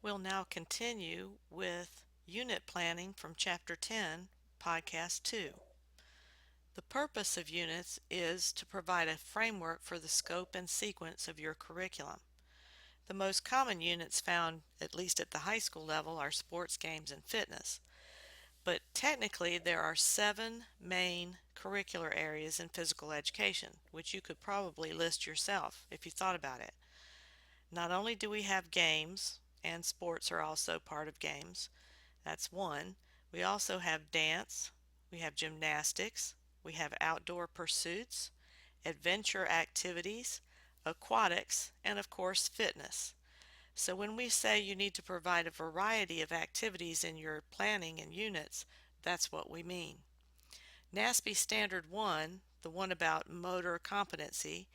We'll now continue with unit planning from Chapter 10, Podcast 2. The purpose of units is to provide a framework for the scope and sequence of your curriculum. The most common units found, at least at the high school level, are sports, games, and fitness. But technically, there are 7 main curricular areas in physical education, which you could probably list yourself if you thought about it. Not only do we have games, and sports are also part of games, that's one. We also have dance, we have gymnastics, we have outdoor pursuits, adventure activities, aquatics, and of course fitness. So when we say you need to provide a variety of activities in your planning and units, that's what we mean. NASB Standard 1, the one about motor competency,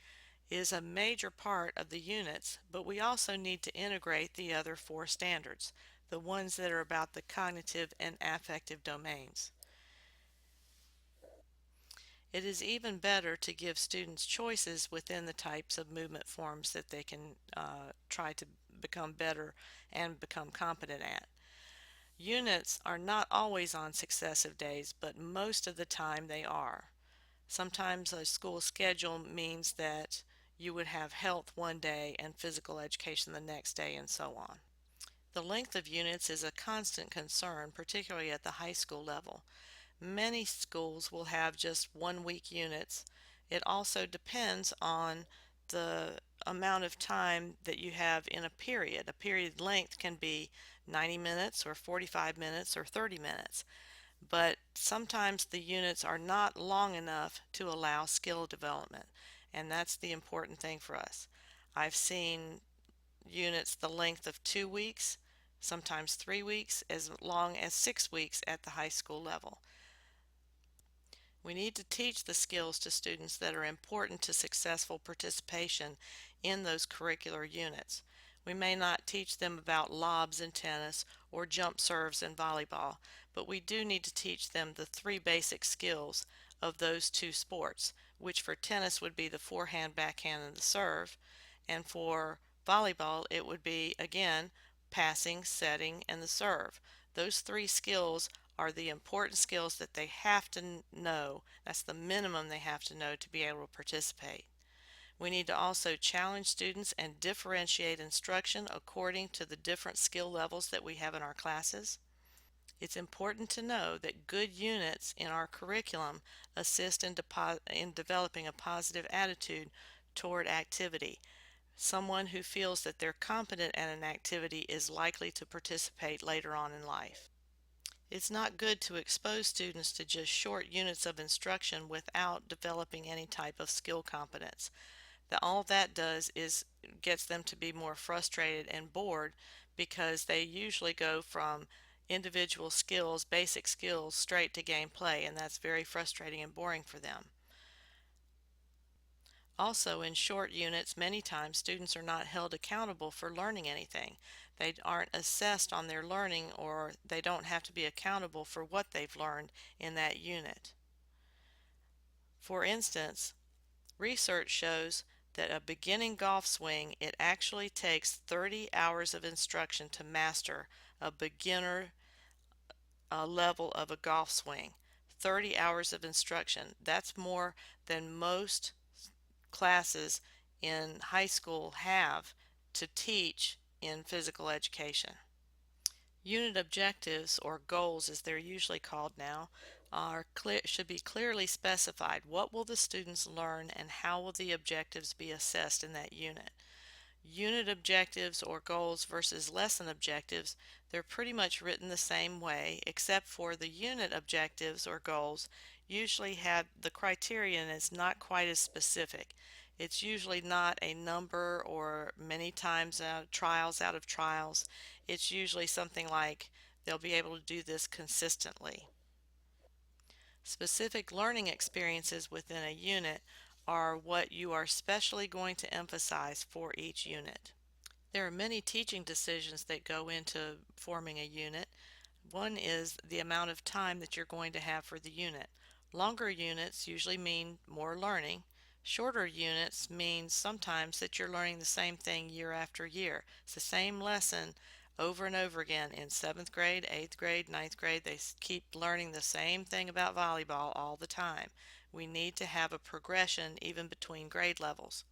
is a major part of the units, but we also need to integrate the other 4 standards, the ones that are about the cognitive and affective domains. It is even better to give students choices within the types of movement forms that they can try to become better and become competent at. Units are not always on successive days, but most of the time they are. Sometimes a school schedule means that you would have health one day and physical education the next day, and so on. The length of units is a constant concern, particularly at the high school level. Many schools will have just 1 week units. It also depends on the amount of time that you have in a period. A period length can be 90 minutes or 45 minutes or 30 minutes. But sometimes the units are not long enough to allow skill development, and that's the important thing for us. I've seen units the length of 2 weeks, sometimes 3 weeks, as long as 6 weeks at the high school level. We need to teach the skills to students that are important to successful participation in those curricular units. We may not teach them about lobs in tennis or jump serves in volleyball, but we do need to teach them the 3 basic skills of those 2 sports, which for tennis would be the forehand, backhand, and the serve, and for volleyball it would be, again, passing, setting, and the serve. Those 3 skills are the important skills that they have to know. That's the minimum they have to know to be able to participate. We need to also challenge students and differentiate instruction according to the different skill levels that we have in our classes. It's important to know that good units in our curriculum assist in developing a positive attitude toward activity. Someone who feels that they're competent at an activity is likely to participate later on in life. It's not good to expose students to just short units of instruction without developing any type of skill competence. All that does is gets them to be more frustrated and bored because they usually go from individual skills, basic skills, straight to gameplay, and that's very frustrating and boring for them. Also, in short units, many times students are not held accountable for learning anything. They aren't assessed on their learning, or they don't have to be accountable for what they've learned in that unit. For instance, research shows that a beginning golf swing, it actually takes 30 hours of instruction to master a beginner level of a golf swing. 30 hours of instruction. That's more than most classes in high school have to teach in physical education. Unit objectives, or goals as they're usually called now, should be clearly specified. What will the students learn and how will the objectives be assessed in that unit? Unit objectives or goals versus lesson objectives, they're pretty much written the same way, except for the unit objectives or goals usually have the criterion is not quite as specific. It's usually not a number or many times trials out of trials. It's usually something like they'll be able to do this consistently. Specific learning experiences within a unit are what you are specially going to emphasize for each unit. There are many teaching decisions that go into forming a unit. One is the amount of time that you're going to have for the unit. Longer units usually mean more learning. Shorter units mean sometimes that you're learning the same thing year after year. It's the same lesson over and over again in 7th grade, 8th grade, ninth grade. They keep learning the same thing about volleyball all the time. We need to have a progression even between grade levels.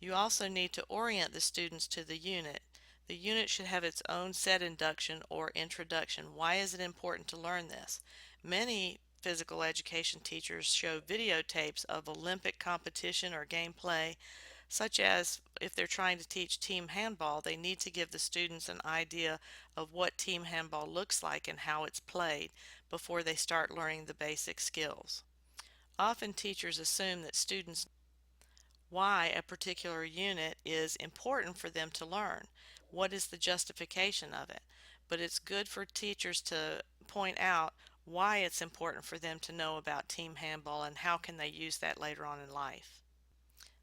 You also need to orient the students to the unit. The unit should have its own set induction or introduction. Why is it important to learn this? Many physical education teachers show videotapes of Olympic competition or gameplay, such as if they're trying to teach team handball, they need to give the students an idea of what team handball looks like and how it's played before they start learning the basic skills. Often teachers assume that students why a particular unit is important for them to learn. What is the justification of it? But it's good for teachers to point out why it's important for them to know about team handball and how can they use that later on in life.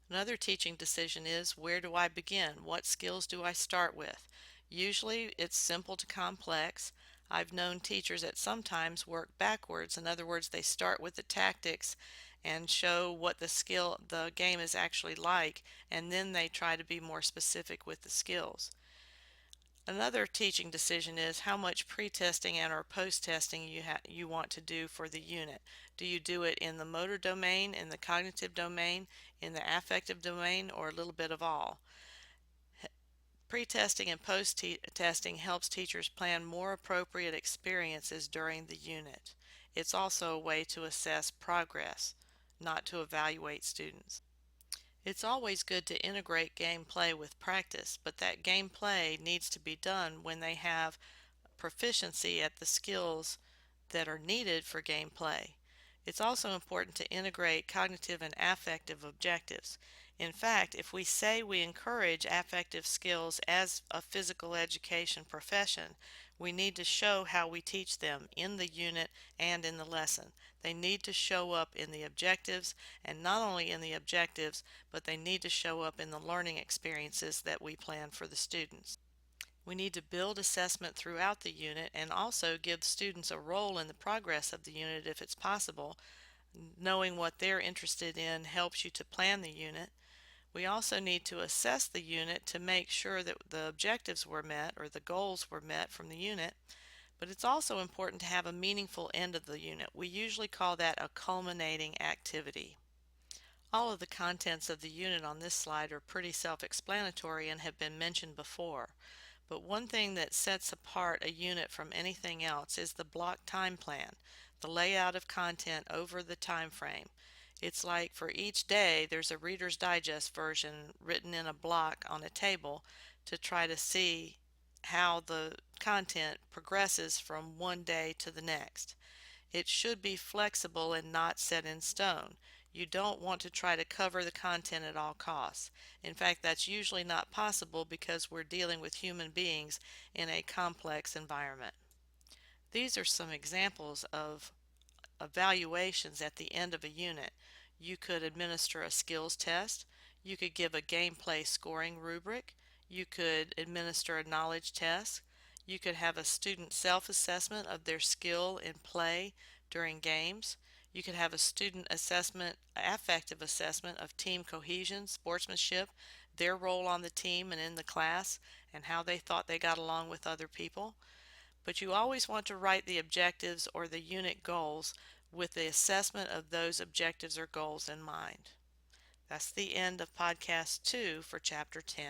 Another teaching decision is, where do I begin? What skills do I start with? Usually it's simple to complex. I've known teachers that sometimes work backwards. In other words, they start with the tactics and show what the game is actually like, and then they try to be more specific with the skills. Another teaching decision is how much pre-testing and or post-testing you want to do for the unit. Do you do it in the motor domain, in the cognitive domain, in the affective domain, or a little bit of all? Pre-testing and post-testing helps teachers plan more appropriate experiences during the unit. It's also a way to assess progress, not to evaluate students. It's always good to integrate gameplay with practice, but that gameplay needs to be done when they have proficiency at the skills that are needed for gameplay. It's also important to integrate cognitive and affective objectives. In fact, if we say we encourage affective skills as a physical education profession, we need to show how we teach them in the unit and in the lesson. They need to show up in the objectives, and not only in the objectives, but they need to show up in the learning experiences that we plan for the students. We need to build assessment throughout the unit and also give students a role in the progress of the unit if it's possible. Knowing what they're interested in helps you to plan the unit. We also need to assess the unit to make sure that the objectives were met or the goals were met from the unit. But it's also important to have a meaningful end of the unit. We usually call that a culminating activity. All of the contents of the unit on this slide are pretty self-explanatory and have been mentioned before. But one thing that sets apart a unit from anything else is the block time plan, the layout of content over the time frame. It's like for each day there's a Reader's Digest version written in a block on a table to try to see how the content progresses from one day to the next. It should be flexible and not set in stone. You don't want to try to cover the content at all costs. In fact, that's usually not possible because we're dealing with human beings in a complex environment. These are some examples of evaluations at the end of a unit. You could administer a skills test. You could give a gameplay scoring rubric. You could administer a knowledge test. You could have a student self-assessment of their skill in play during games. You could have a student assessment, affective assessment of team cohesion, sportsmanship, their role on the team and in the class, and how they thought they got along with other people. But you always want to write the objectives or the unit goals with the assessment of those objectives or goals in mind. That's the end of podcast 2 for Chapter 10.